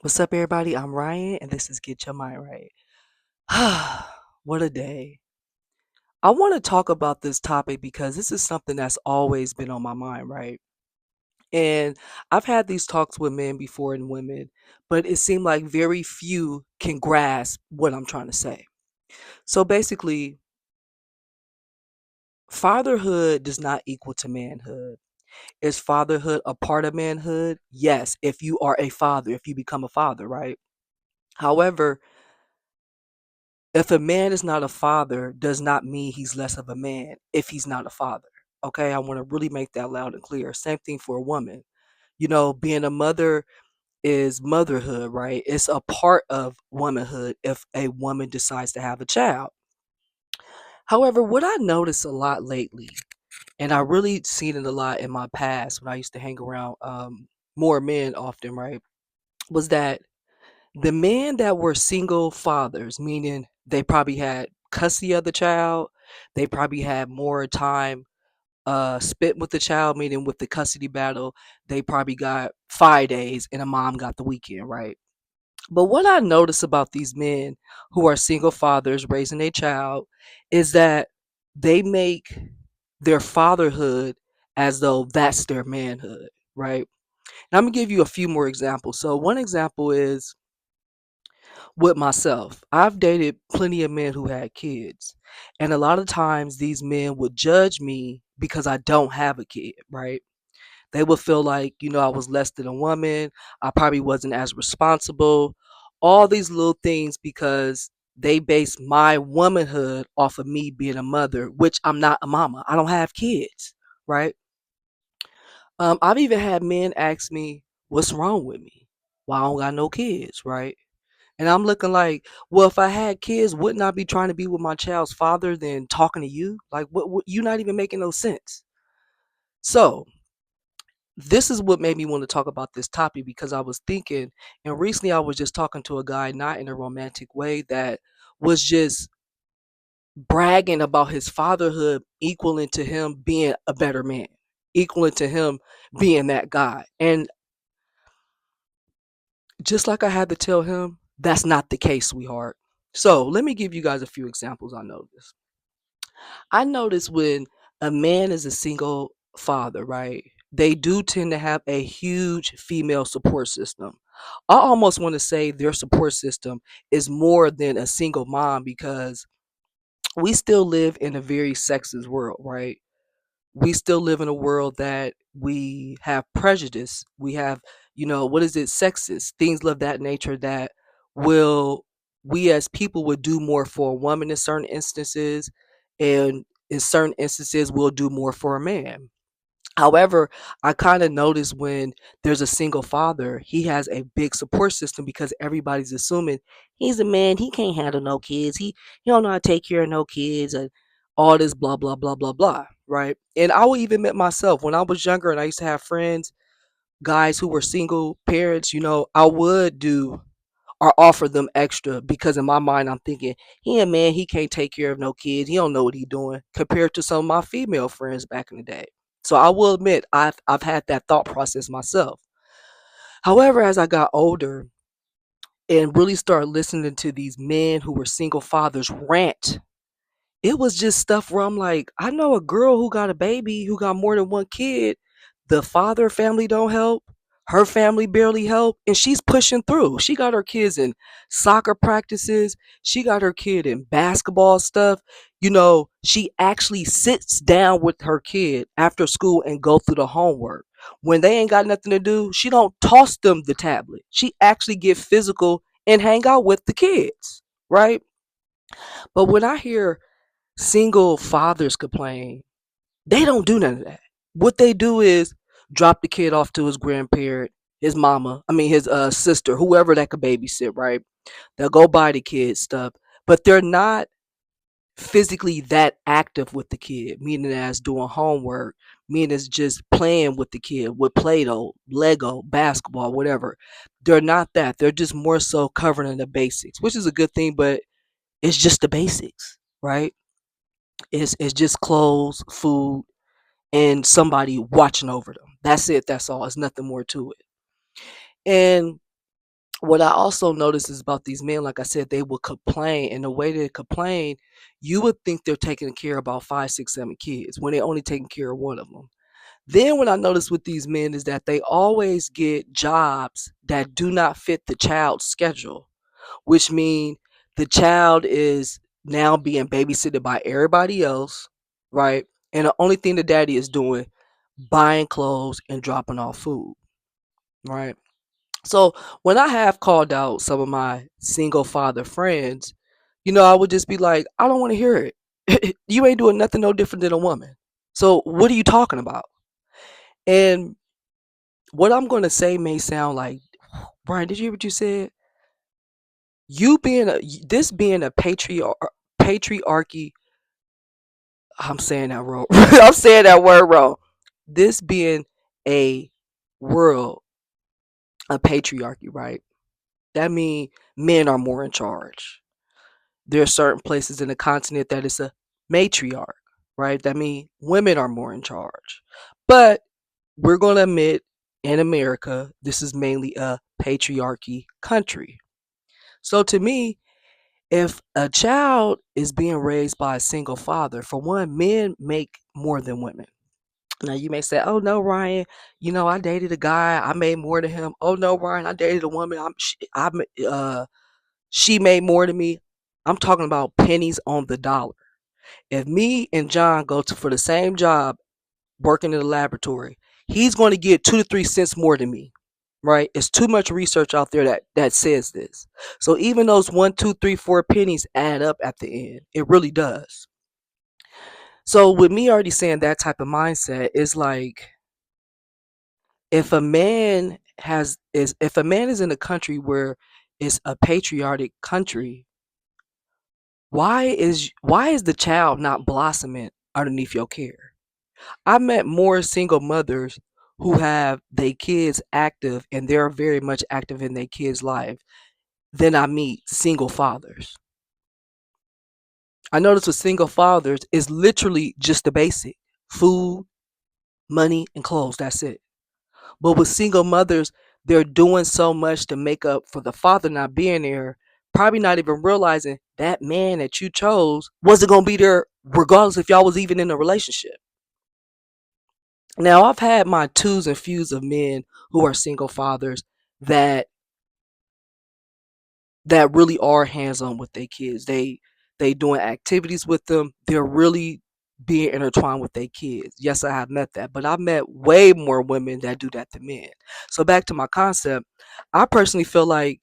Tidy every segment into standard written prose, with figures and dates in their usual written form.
What's up, everybody? I'm Ryan, and this is Get Your Mind Right. What a day. I want to talk about this topic because this is something that's always been on my mind, right? And I've had these talks with men before and women, but it seemed like very few can grasp what I'm trying to say. So basically, fatherhood does not equal to manhood. Is fatherhood a part of manhood? Yes, if you are a father, if you become a father, right? However, if a man is not a father, does not mean he's less of a man if he's not a father. Okay, I want to really make that loud and clear. Same thing for a woman. Being a mother is motherhood, right? It's a part of womanhood if a woman decides to have a child. However, what I noticed a lot lately, and I really seen it a lot in my past when I used to hang around more men often, right? Was that the men that were single fathers, meaning they probably had custody of the child, they probably had more time spent with the child, meaning with the custody battle, they probably got 5 days and a mom got the weekend, right? But what I notice about these men who are single fathers raising a child is that they make their fatherhood as though that's their manhood, right? And I'm gonna give you a few more examples. So one example is with myself. I've dated plenty of men who had kids. And a lot of times these men would judge me because I don't have a kid, right? They would feel like, I was less than a woman. I probably wasn't as responsible. All these little things because they base my womanhood off of me being a mother, which I'm not a mama. I don't have kids, right? I've even had men ask me, what's wrong with me? Why I don't got no kids, right? And I'm looking like, well, if I had kids, wouldn't I be trying to be with my child's father than talking to you? Like, what you not even making no sense. So, this is what made me want to talk about this topic because I was thinking, and recently I was just talking to a guy, not in a romantic way, that was just bragging about his fatherhood, equaling to him being a better man, equaling to him being that guy. And just like I had to tell him, that's not the case, sweetheart. So, let me give you guys a few examples I noticed. I notice when a man is a single father, right? They do tend to have a huge female support system. I almost want to say their support system is more than a single mom because we still live in a very sexist world, right? We still live in a world that we have prejudice. We have, what is it, sexist, things of that nature that will, we as people would do more for a woman in certain instances, and in certain instances, we'll do more for a man. However, I kind of notice when there's a single father, he has a big support system because everybody's assuming he's a man, he can't handle no kids, he don't know how to take care of no kids, and all this blah blah blah blah blah, right? And I will even admit myself when I was younger and I used to have friends, guys who were single parents, I would do or offer them extra because in my mind I'm thinking he a man, he can't take care of no kids, he don't know what he doing compared to some of my female friends back in the day. So I will admit I've had that thought process myself. However, as I got older and really started listening to these men who were single fathers rant, it was just stuff where I'm like, I know a girl who got a baby who got more than one kid. The father family don't help. Her family barely help. And she's pushing through. She got her kids in soccer practices. She got her kid in basketball stuff. She actually sits down with her kid after school and go through the homework. When they ain't got nothing to do, she don't toss them the tablet. She actually get physical and hang out with the kids. Right? But when I hear single fathers complain, they don't do none of that. What they do is drop the kid off to his grandparent, his mama, I mean his sister, whoever that could babysit, right? They'll go buy the kid stuff, but they're not physically that active with the kid, meaning as doing homework, meaning as just playing with the kid with Play-Doh, Lego, basketball, whatever. They're not that. They're just more so covering the basics, which is a good thing, but it's just the basics, right? It's just clothes, food, and somebody watching over them. That's it. That's all. It's nothing more to it. And What I also notice is about these men, like I said, they will complain, and the way they complain, you would think they're taking care of about 5, 6, 7 kids when they're only taking care of one of them. Then what I notice with these men is that they always get jobs that do not fit the child's schedule, which mean the child is now being babysitted by everybody else, right? And the only thing the daddy is doing, buying clothes and dropping off food, right? So when I have called out some of my single father friends, I would just be like, I don't want to hear it. You ain't doing nothing no different than a woman. So what are you talking about? And what I'm gonna say may sound like, Brian, did you hear what you said? You being a this being a patriarchy. I'm saying that wrong. I'm saying that word wrong. This being a world, a patriarchy, right? That means men are more in charge. There are certain places in the continent that it's a matriarch, right? That means women are more in charge. But we're going to admit in America, this is mainly a patriarchy country. So to me, if a child is being raised by a single father, for one, men make more than women. Now you may say, "Oh no, Ryan, I dated a guy, I made more than him." "Oh no, Ryan, I dated a woman, she made more than me." I'm talking about pennies on the dollar. If me and John go to for the same job working in the laboratory, he's going to get 2 to 3 cents more than me. Right? It's too much research out there that says this. So even those 1, 2, 3, 4 pennies add up at the end. It really does. So with me already saying that type of mindset is like, if a man is in a country where it's a patriotic country, why is the child not blossoming underneath your care? I met more single mothers who have their kids active and they're very much active in their kids' life than I meet single fathers. I notice with single fathers is literally just the basic food, money, and clothes. That's it. But with single mothers, they're doing so much to make up for the father not being there, probably not even realizing that man that you chose wasn't going to be there regardless if y'all was even in a relationship. Now, I've had my twos and fews of men who are single fathers that that really are hands on with their kids. They doing activities with them. They're really being intertwined with their kids. Yes, I have met that, but I've met way more women that do that than men. So back to my concept, I personally feel like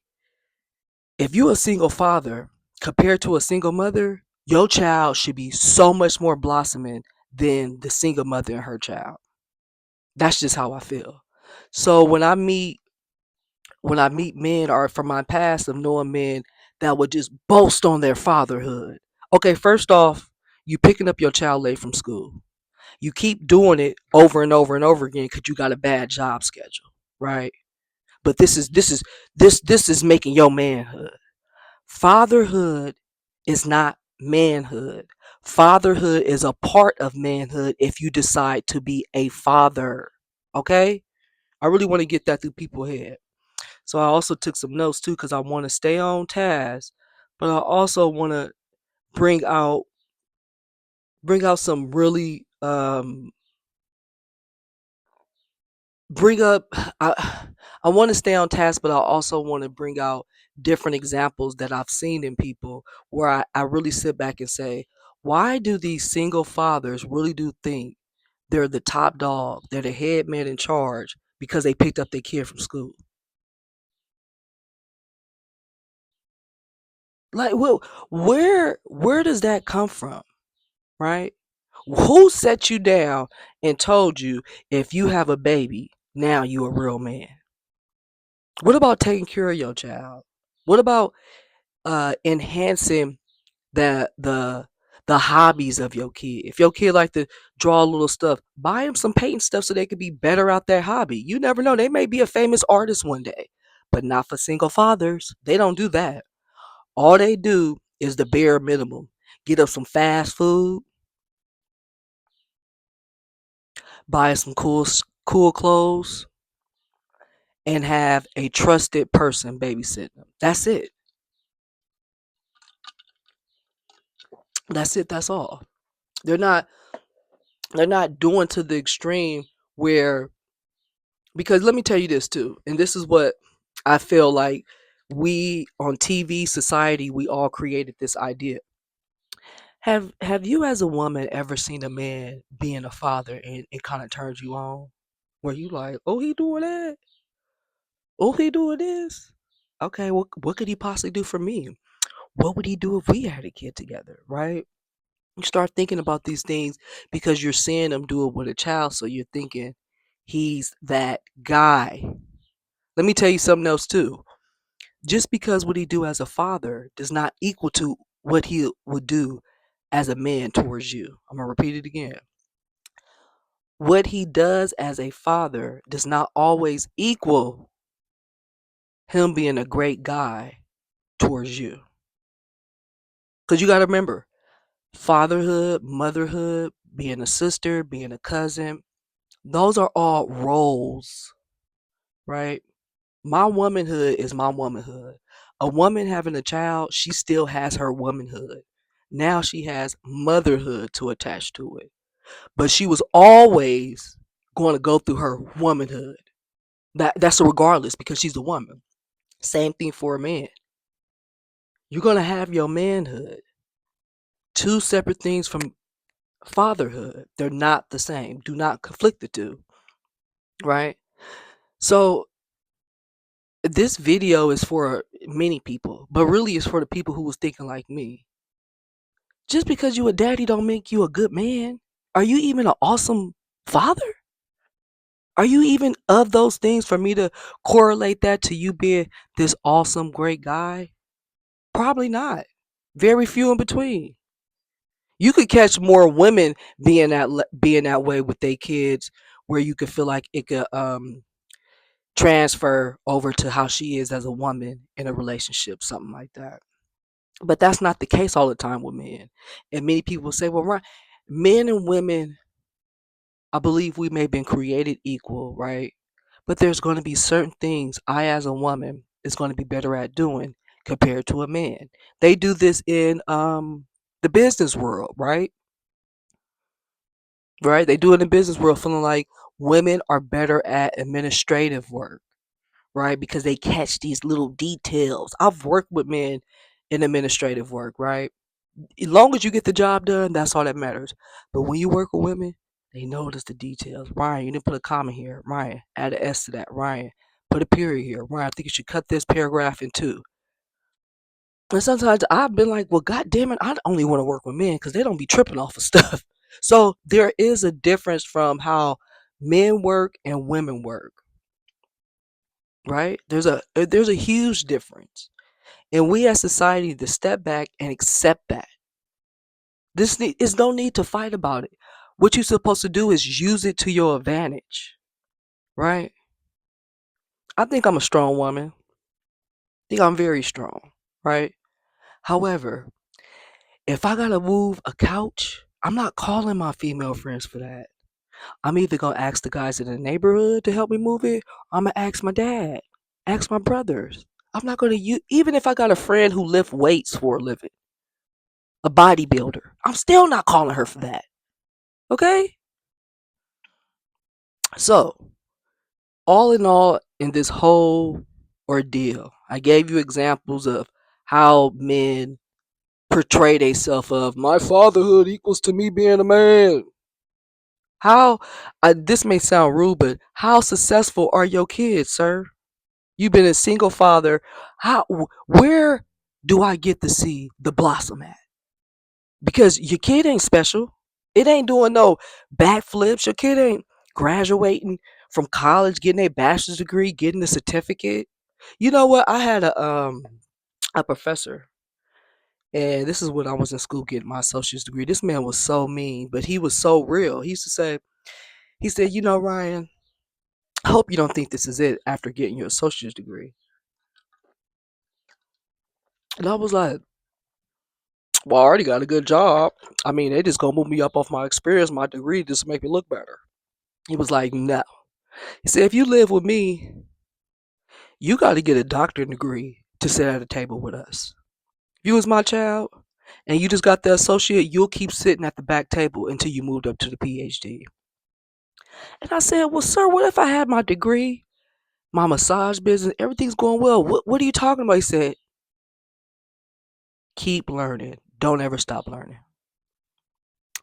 if you're a single father compared to a single mother, your child should be so much more blossoming than the single mother and her child. That's just how I feel. So when I meet men or from my past of knowing men that would just boast on their fatherhood. Okay, first off, you picking up your child late from school. You keep doing it over and over and over again because you got a bad job schedule, right? But this is making your manhood. Fatherhood is not manhood. Fatherhood is a part of manhood if you decide to be a father. Okay? I really want to get that through people's head. So I also took some notes too because I want to stay on task, but I also want to bring out bring out some really bring up I want to stay on task, but I also want to bring out different examples that I've seen in people where I really sit back and say, why do these single fathers really do think they're the top dog, they're the head man in charge because they picked up their kid from school? Like, well, where does that come from, right? Who set you down and told you if you have a baby, now you a real man? What about taking care of your child? What about enhancing the hobbies of your kid? If your kid like to draw little stuff, buy them some paint stuff so they could be better at their hobby. You never know; they may be a famous artist one day, but not for single fathers. They don't do that. All they do is the bare minimum. Get up some fast food, buy some cool clothes, and have a trusted person babysit them. That's it. That's it. That's all. They're not they're not doing to the extreme where, because let me tell you this too, and this is what I feel like we on TV society, we all created this idea. Have you as a woman ever seen a man being a father and it kind of turns you on? Where you like, oh, he doing that? Oh, he doing this? Okay, what could he possibly do for me? What would he do if we had a kid together, right? You start thinking about these things because you're seeing him do it with a child, so you're thinking he's that guy. Let me tell you something else too. Just because what he do as a father does not equal to what he would do as a man towards you. I'm gonna repeat it again. What he does as a father does not always equal him being a great guy towards you. Because you got to remember, fatherhood, motherhood, being a sister, being a cousin, those are all roles, right? My womanhood is my womanhood. A woman having a child, she still has her womanhood. Now she has motherhood to attach to it. But she was always going to go through her womanhood. That's regardless because she's a woman. Same thing for a man. You're going to have your manhood. Two separate things from fatherhood. They're not the same. Do not conflict the two, right? So this video is for many people, but really it's for the people who was thinking like me. Just because you a daddy don't make you a good man. Are you even an awesome father? Are you even of those things for me to correlate that to you being this awesome great guy? Probably not. Very few in between. You could catch more women being that way with their kids, where you could feel like it could transfer over to how she is as a woman in a relationship, something like that. But that's not the case all the time with men. And many people say, well, right, men and women, I believe we may have been created equal, right? But there's going to be certain things I, as a woman, is going to be better at doing compared to a man. They do this in the business world, right? Right? They do it in the business world, feeling like women are better at administrative work, right? Because they catch these little details. I've worked with men in administrative work, right? As long as you get the job done, that's all that matters. But when you work with women, they notice the details. Ryan, you didn't put a comma here. Ryan, add an S to that. Ryan, put a period here. Ryan, I think you should cut this paragraph in two. And sometimes I've been like, well, God damn it, I only want to work with men because they don't be tripping off of stuff. So there is a difference from how men work and women work, right? There's a huge difference. And we as society to step back and accept that. Is no need to fight about it. What you're supposed to do is use it to your advantage, right? I think I'm a strong woman. I think I'm very strong, right? However, if I gotta move a couch, I'm not calling my female friends for that. I'm either gonna ask the guys in the neighborhood to help me move it, or I'm gonna ask my dad, ask my brothers. I'm not gonna use, even if I got a friend who lift weights for a living, a bodybuilder, I'm still not calling her for that. Okay? So, all in all, in this whole ordeal, I gave you examples of how men portray themselves of my fatherhood equals to me being a man. How this may sound rude, but how successful are your kids, sir? You've been a single father. Where do I get to see the blossom at? Because your kid ain't special. It ain't doing no backflips. Your kid ain't graduating from college, getting a bachelor's degree, getting a certificate. You know what? I had a professor, and this is when I was in school getting my associate's degree. This man was so mean, but he was so real. He used to say, he said, you know, Ryan, I hope you don't think this is it after getting your associate's degree. And I was like, well, I already got a good job. I mean, they just gonna move me up off my experience, my degree, just to make me look better. He was like, no. He said, if you live with me, You got to get a doctorate degree to sit at a table with us. If you was my child and you just got the associate, you'll keep sitting at the back table until you moved up to the PhD. And I said, well, sir, what if I had my degree, my massage business, everything's going well? What are you talking about? He said, keep learning. Don't ever stop learning.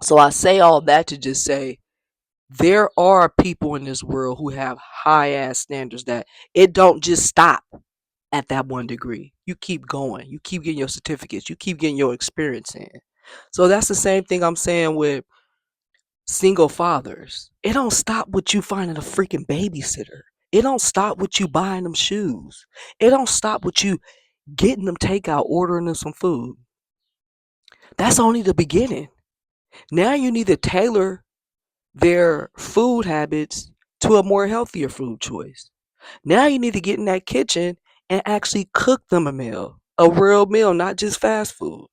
So I say all that to just say there are people in this world who have high ass standards that it don't just stop at that one degree. You keep going. You keep getting your certificates. You keep getting your experience in. So that's the same thing I'm saying with single fathers. It don't stop with you finding a freaking babysitter. It don't stop with you buying them shoes. It don't stop with you getting them takeout, ordering them some food. That's only the beginning. Now you need to tailor their food habits to a more healthier food choice. Now you need to get in that kitchen and actually cook them a meal, a real meal, not just fast food.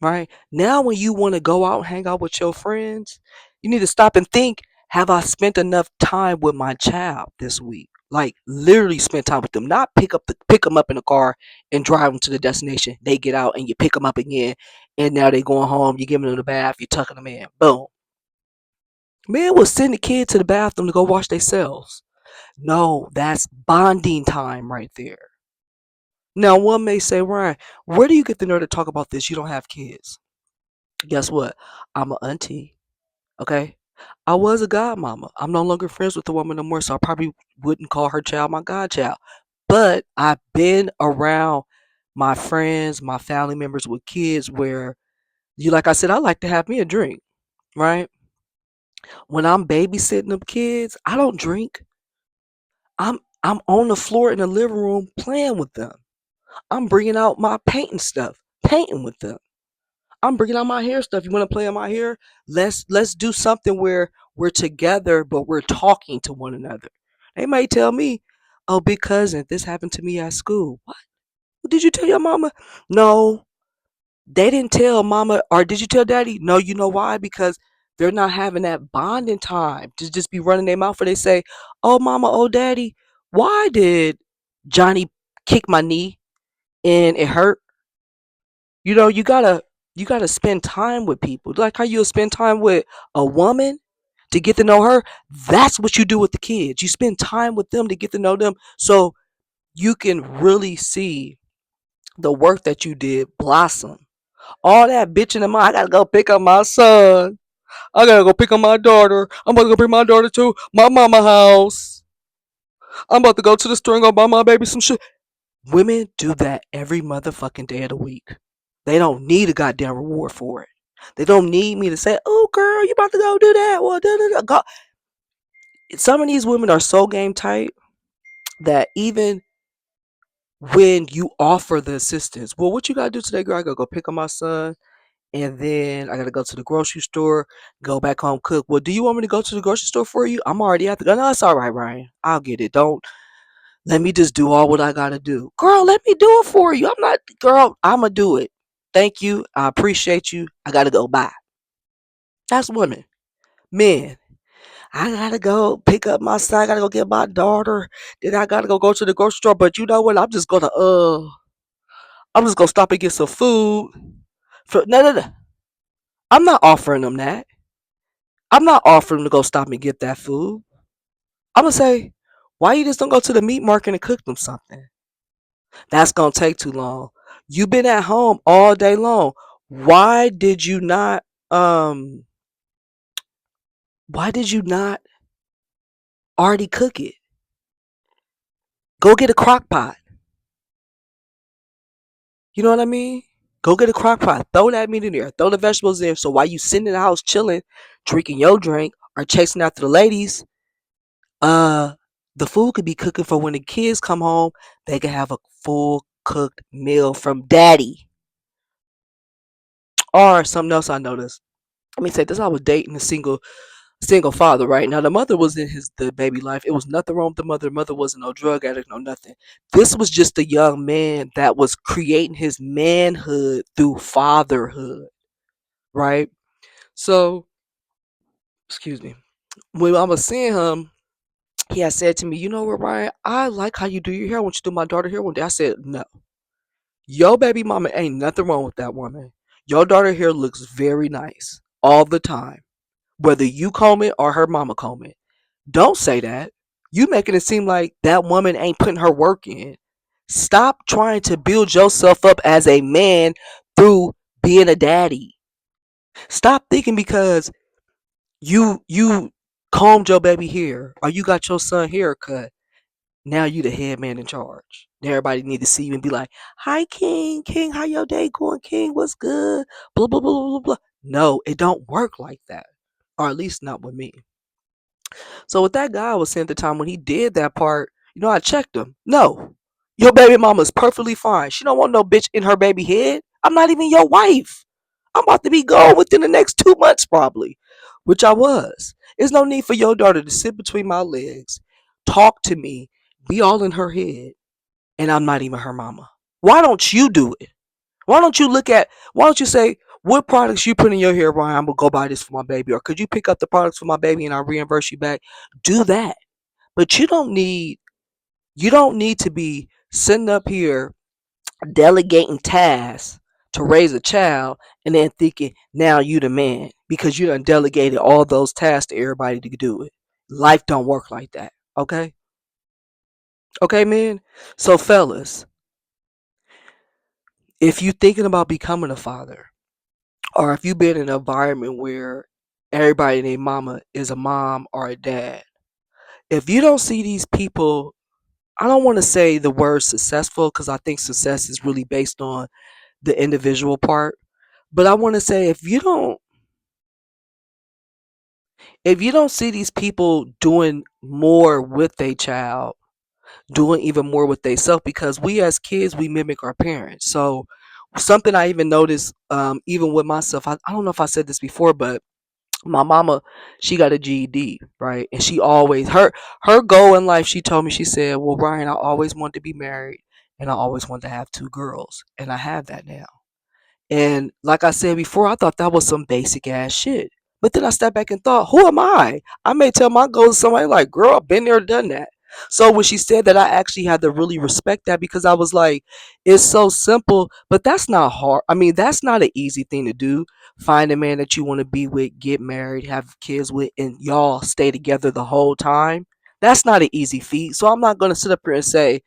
Right? Now, when you want to go out and hang out with your friends, you need to stop and think, have I spent enough time with my child this week? Like literally spend time with them, not pick them up in the car and drive them to the destination. They get out and you pick them up again, and now they going home. You giving them the bath, you tucking them in. Boom. Man will send the kid to the bathroom to go wash themselves. No, that's bonding time right there. Now, one may say, Ryan, where do you get the nerve to talk about this? You don't have kids. Guess what? I'm an auntie. Okay. I was a godmama. I'm no longer friends with the woman no more, so I probably wouldn't call her child my godchild. But I've been around my friends, my family members with kids where you like I said, I like to have me a drink, right? When I'm babysitting them kids, I don't drink. I'm on the floor in the living room playing with them. I'm bringing out my painting stuff, painting with them. I'm bringing out my hair stuff. You want to play on my hair? Let's do something where we're together, but we're talking to one another. They might tell me, "Oh, big cousin, this happened to me at school." What? Did you tell your mama? No, they didn't tell mama. Or did you tell daddy? No. You know why? Because they're not having that bonding time to just be running their mouth. Or they say, "Oh, mama, oh, daddy, why did Johnny kick my knee and it hurt?" You gotta spend time with people. Like how you'll spend time with a woman to get to know her. That's what you do with the kids. You spend time with them to get to know them so you can really see the work that you did blossom. All that bitching in my I gotta go pick up my son. I gotta go pick up my daughter. I'm about to go bring my daughter to my mama house. I'm about to go to the store and go buy my baby some shit. Women do that every motherfucking day of the week. They don't need a goddamn reward for it. They don't need me to say, "Oh, girl, you about to go do that." Well, da, da, da. Some of these women are so game tight that even when you offer the assistance, well, what you gotta do today, girl? I gotta go pick up my son, and then I gotta go to the grocery store, go back home, cook. Well, do you want me to go to the grocery store for you? I'm already at the. No, it's all right, Ryan. I'll get it. Don't let me just do all what I gotta do. Girl, let me do it for you. I'm not, girl, I'ma do it. Thank you. I appreciate you. I gotta go. Bye. That's women. Men, I gotta go pick up my son. I gotta go get my daughter. Then I gotta go to the grocery store. But you know what? I'm just gonna stop and get some food. No, no, no. I'm not offering them that. I'm not offering them to go stop and get that food. I'm gonna say, why you just don't go to the meat market and cook them something? That's gonna take too long. You've been at home all day long. Why did you not um why did you not already cook it? Go get a crock pot. You know what I mean? Go get a crock pot. Throw that meat in there. Throw the vegetables in. So while you sitting in the house chilling, drinking your drink, or chasing after the ladies, uh the food could be cooking for when the kids come home. They can have a full cooked meal from daddy. Or something else I noticed. Let me say this: I was dating a single father, right? Now the mother was in the baby life. It was nothing wrong with the mother. The mother wasn't no drug addict, no nothing. This was just a young man that was creating his manhood through fatherhood, right? So, excuse me. When I was seeing him, He had said to me, "You know what, Ryan? I like how you do your hair. I want you to do my daughter hair one day." I said, "No, your baby mama ain't nothing wrong with that woman. Your daughter hair looks very nice all the time, whether you comb it or her mama comb it. Don't say that. You making it seem like that woman ain't putting her work in. Stop trying to build yourself up as a man through being a daddy. Stop thinking because you combed your baby hair or you got your son haircut. Now you the head man in charge. Everybody need to see you and be like, "Hi, King. King, how your day going? King, what's good?" Blah blah blah blah blah. No, it don't work like that, or at least not with me. So with that guy I was saying at the time when he did that part, I checked him. No, your baby mama's perfectly fine. She don't want no bitch in her baby head. I'm not even your wife. I'm about to be gone within the next 2 months probably, which I was. There's no need for your daughter to sit between my legs, talk to me, be all in her head, and I'm not even her mama. Why don't you do it? Why don't you look at? Why don't you say what products you put in your hair, Ryan? I'm gonna go buy this for my baby, or could you pick up the products for my baby and I'll reimburse you back? Do that, but you don't need to be sitting up here delegating tasks to raise a child and then thinking now you the man because you done delegated all those tasks to everybody to do it. Life don't work like that. Okay, okay, man. So fellas, if you thinking about becoming a father, or if you've been in an environment where everybody named mama is a mom or a dad, if you don't see these people, I don't want to say the word successful because I think success is really based on the individual part. But I want to say if you don't see these people doing more with a child, doing even more with themselves, because we as kids we mimic our parents. So something I even noticed, even with myself, I don't know if I said this before, but my mama, she got a GED, right? And she always her goal in life, she told me, she said, "Well, Ryan, I always wanted to be married and I always wanted to have 2 girls. And I have that now." And like I said before, I thought that was some basic ass shit. But then I stepped back and thought, who am I? I may tell my goals to somebody like, "Girl, I've been there, done that." So when she said that, I actually had to really respect that because I was like, it's so simple, but that's not hard. I mean, that's not an easy thing to do. Find a man that you want to be with, get married, have kids with, and y'all stay together the whole time. That's not an easy feat. So I'm not going to sit up here and say,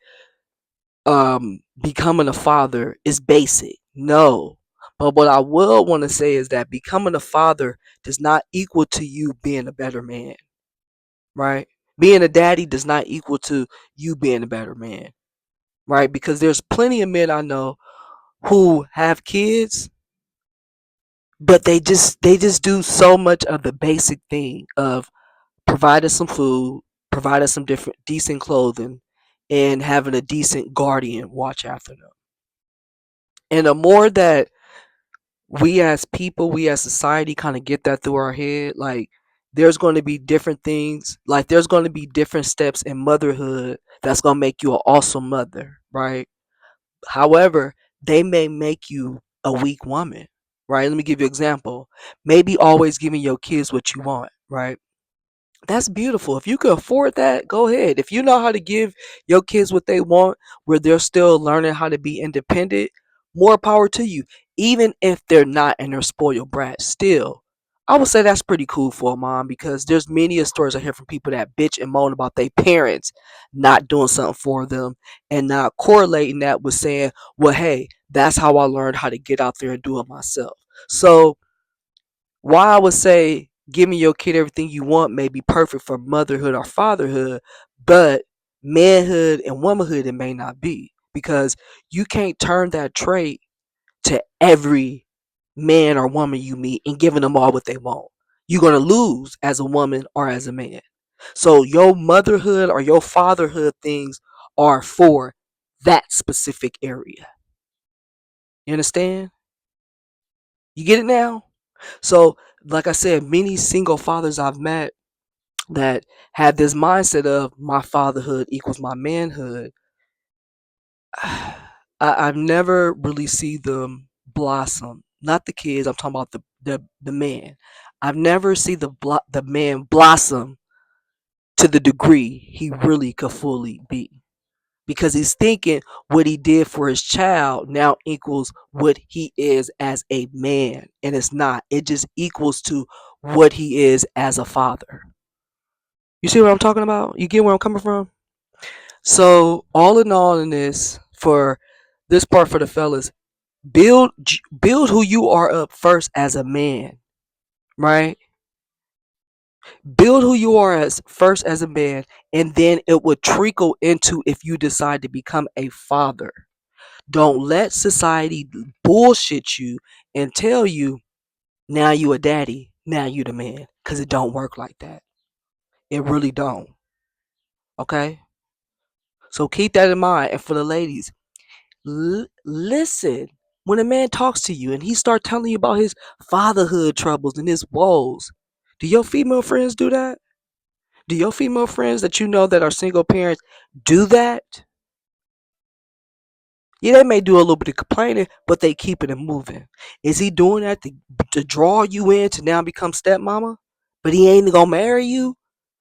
becoming a father is basic. No. But what I will want to say is that becoming a father does not equal to you being a better man, right? Being a daddy does not equal to you being a better man, right? Because there's plenty of men I know who have kids, but they just do so much of the basic thing of providing some food, providing some different decent clothing, and having a decent guardian watch after them. And the more that we as people, we as society kind of get that through our head, like there's going to be different things, like there's going to be different steps in motherhood that's going to make you an awesome mother, right? However, they may make you a weak woman, right? Let me give you an example. Maybe always giving your kids what you want, right? That's beautiful. If you can afford that, go ahead. If you know how to give your kids what they want, where they're still learning how to be independent, more power to you. Even if they're not and they're spoiled brats, still, I would say that's pretty cool for a mom because there's many a stories I hear from people that bitch and moan about their parents not doing something for them and not correlating that with saying, well, hey, that's how I learned how to get out there and do it myself. So why I would say giving your kid everything you want may be perfect for motherhood or fatherhood, but manhood and womanhood it may not be because you can't turn that trait to every man or woman you meet and giving them all what they want. You're gonna lose as a woman or as a man. So your motherhood or your fatherhood things are for that specific area. You understand? You get it now? So, like I said, many single fathers I've met that have this mindset of my fatherhood equals my manhood, I've never really seen them blossom. Not the kids. I'm talking about the man. I've never seen the man blossom to the degree he really could fully be. Because he's thinking what he did for his child now equals what he is as a man. And it's not. It just equals to what he is as a father. You see what I'm talking about? You get where I'm coming from? So, all in all, in this, for this part for the fellas, build who you are up first as a man, right? Build who you are as first as a man, and then it will trickle into if you decide to become a father. Don't let society bullshit you and tell you now you a daddy, now you the man, because it don't work like that. It really don't. Okay? So keep that in mind. And for the ladies, listen. When a man talks to you and he start telling you about his fatherhood troubles and his woes, do your female friends do that? Do your female friends that you know that are single parents do that? Yeah, they may do a little bit of complaining, but they keeping it moving. Is he doing that to draw you in to now become stepmama? But he ain't gonna marry you?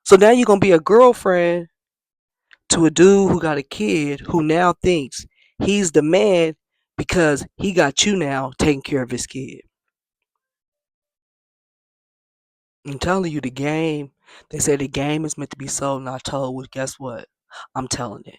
So now you're gonna be a girlfriend to a dude who got a kid who now thinks he's the man because he got you now taking care of his kid. I'm telling you, the game, they say the game is meant to be sold, not told. Well, guess what? I'm telling it.